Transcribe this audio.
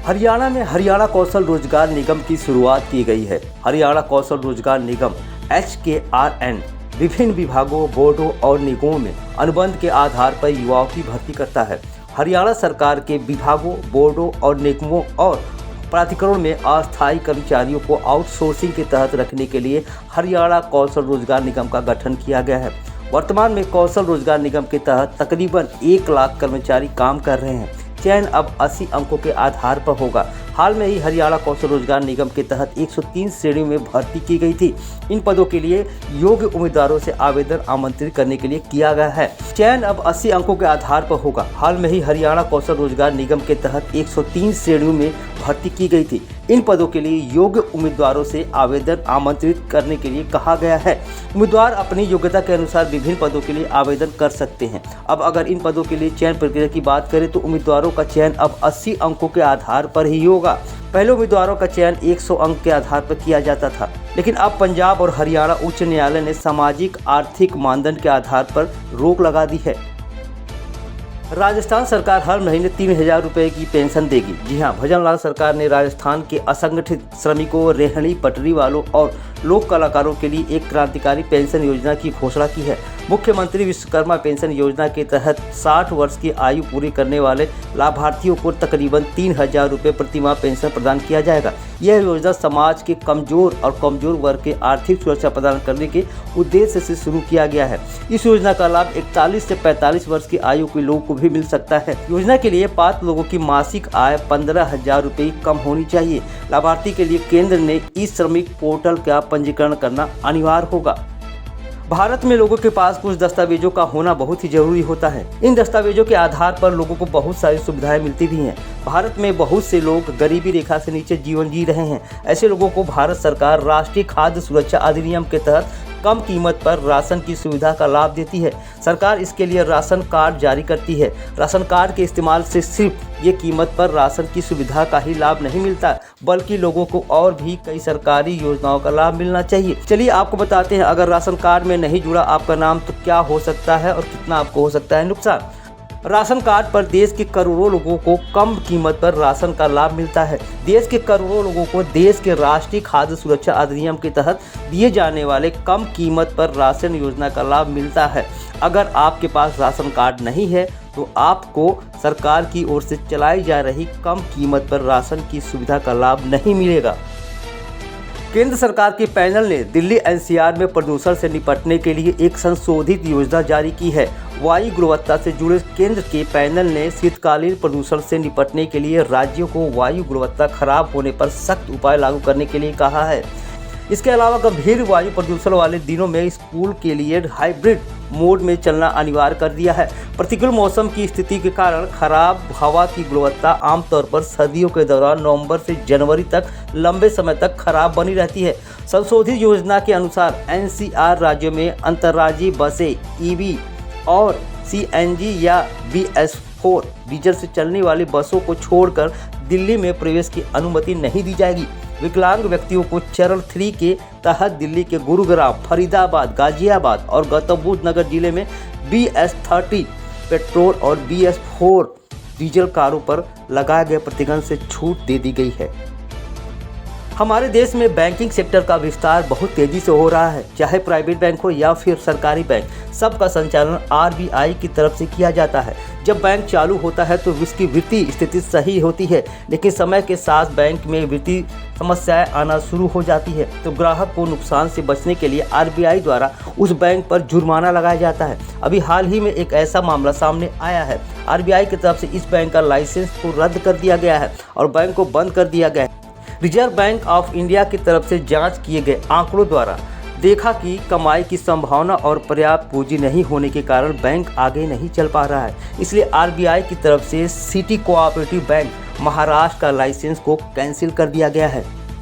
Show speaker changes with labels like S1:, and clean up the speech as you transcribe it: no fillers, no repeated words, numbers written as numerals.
S1: हरियाणा में हरियाणा कौशल रोजगार निगम की शुरुआत की गई है। हरियाणा कौशल रोजगार निगम HKRN विभिन्न विभागों, बोर्डों और निगमों में अनुबंध के आधार पर युवाओं की भर्ती करता है। हरियाणा सरकार के विभागों, बोर्डों और निगमों और प्राधिकरणों में अस्थायी कर्मचारियों को आउटसोर्सिंग के तहत रखने के लिए हरियाणा कौशल रोजगार निगम का गठन किया गया है। वर्तमान में कौशल रोजगार निगम के तहत तकरीबन 1 लाख कर्मचारी काम कर रहे हैं। चयन अब 80 अंकों के आधार पर होगा। हाल में ही हरियाणा कौशल रोजगार निगम के तहत 103 श्रेणियों में भर्ती की गई थी। इन पदों के लिए योग्य उम्मीदवारों से आवेदन आमंत्रित करने के लिए किया गया है। चयन अब 80 अंकों के आधार पर होगा। हाल में ही हरियाणा कौशल रोजगार निगम के तहत 103 श्रेणियों में भर्ती की गई थी। इन पदों के लिए योग्य उम्मीदवारों से आवेदन आमंत्रित करने के लिए कहा गया है। उम्मीदवार अपनी योग्यता के अनुसार विभिन्न पदों के लिए आवेदन कर सकते हैं। अब अगर इन पदों के लिए चयन प्रक्रिया की बात करें तो उम्मीदवारों का चयन अब 80 अंकों के आधार पर ही होगा। पहले उम्मीदवारों का चयन 100 अंक के आधार पर किया जाता था, लेकिन अब पंजाब और हरियाणा उच्च न्यायालय ने सामाजिक आर्थिक मानदंड के आधार पर रोक लगा दी है। राजस्थान सरकार हर महीने 3000 रुपये की पेंशन देगी। जी हां, भजनलाल सरकार ने राजस्थान के असंगठित श्रमिकों, रेहड़ी पटरी वालों और लोक कलाकारों के लिए एक क्रांतिकारी पेंशन योजना की घोषणा की है। मुख्यमंत्री विश्वकर्मा पेंशन योजना के तहत 60 वर्ष की आयु पूरी करने वाले लाभार्थियों को तकरीबन 3000 रुपये प्रति माह पेंशन प्रदान किया जाएगा। यह योजना समाज के कमजोर वर्ग के आर्थिक सुरक्षा प्रदान करने के उद्देश्य से शुरू किया गया है। इस योजना का लाभ 41 से 45 वर्ष की आयु के लोगों को भी मिल सकता है। योजना के लिए पात्र लोगों की मासिक आय 15,000 रुपये कम होनी चाहिए। लाभार्थी के लिए केंद्र ने ई-श्रमिक पोर्टल का पंजीकरण करना अनिवार्य होगा। भारत में लोगों के पास कुछ दस्तावेजों का होना बहुत ही जरूरी होता है। इन दस्तावेजों के आधार पर लोगों को बहुत सारी सुविधाएं मिलती भी हैं। भारत में बहुत से लोग गरीबी रेखा से नीचे जीवन जी रहे हैं। ऐसे लोगों को भारत सरकार राष्ट्रीय खाद्य सुरक्षा अधिनियम के तहत कम कीमत पर राशन की सुविधा का लाभ देती है। सरकार इसके लिए राशन कार्ड जारी करती है। राशन कार्ड के इस्तेमाल से सिर्फ ये कीमत पर राशन की सुविधा का ही लाभ नहीं मिलता, बल्कि लोगों को और भी कई सरकारी योजनाओं का लाभ मिलना चाहिए। चलिए आपको बताते हैं, अगर राशन कार्ड में नहीं जुड़ा आपका नाम तो क्या हो सकता है और कितना आपको हो सकता है नुकसान। राशन कार्ड पर देश के करोड़ों लोगों को कम कीमत पर राशन का लाभ मिलता है। देश के करोड़ों लोगों को देश के राष्ट्रीय खाद्य सुरक्षा अधिनियम के तहत दिए जाने वाले कम कीमत पर राशन योजना का लाभ मिलता है। अगर आपके पास राशन कार्ड नहीं है तो आपको सरकार की ओर से चलाई जा रही कम कीमत पर राशन की सुविधा का लाभ नहीं मिलेगा। केंद्र सरकार के पैनल ने दिल्ली NCR में प्रदूषण से निपटने के लिए एक संशोधित योजना जारी की है। वायु गुणवत्ता से जुड़े केंद्र के पैनल ने शीतकालीन प्रदूषण से निपटने के लिए राज्यों को वायु गुणवत्ता खराब होने पर सख्त उपाय लागू करने के लिए कहा है। इसके अलावा गंभीर वायु प्रदूषण वाले दिनों में स्कूल के लिए हाइब्रिड मोड में चलना अनिवार्य कर दिया है। प्रतिकूल मौसम की स्थिति के कारण खराब हवा की गुणवत्ता आमतौर पर सर्दियों के दौरान नवंबर से जनवरी तक लंबे समय तक खराब बनी रहती है। संशोधित योजना के अनुसार NCR राज्यों में अंतर्राज्यीय बसें EV और CNG या BS4 डीजल से चलने वाली बसों को छोड़कर दिल्ली में प्रवेश की अनुमति नहीं दी जाएगी। विकलांग व्यक्तियों को चरण 3 के तहत दिल्ली के गुरुग्राम, फरीदाबाद, गाजियाबाद और गौतम बुद्ध नगर जिले में BS30 पेट्रोल और BS4 डीजल कारों पर लगाए गए प्रतिबंध से छूट दे दी गई है। हमारे देश में बैंकिंग सेक्टर का विस्तार बहुत तेजी से हो रहा है। चाहे प्राइवेट बैंक हो या फिर सरकारी बैंक, सबका संचालन RBI की तरफ से किया जाता है। जब बैंक चालू होता है तो उसकी वित्तीय स्थिति सही होती है, लेकिन समय के साथ बैंक में वित्तीय समस्याएं आना शुरू हो जाती है तो ग्राहक को नुकसान से बचने के लिए RBI द्वारा उस बैंक पर जुर्माना लगाया जाता है। अभी हाल ही में एक ऐसा मामला सामने आया है। RBI की तरफ से इस बैंक का लाइसेंस को रद्द कर दिया गया है और बैंक को बंद कर दिया गया है। रिजर्व बैंक ऑफ इंडिया की तरफ से जांच किए गए आंकड़ों द्वारा देखा कि कमाई की संभावना और पर्याप्त पूंजी नहीं होने के कारण बैंक आगे नहीं चल पा रहा है। इसलिए RBI की तरफ से सिटी कोऑपरेटिव बैंक महाराष्ट्र का लाइसेंस को कैंसिल कर दिया गया है।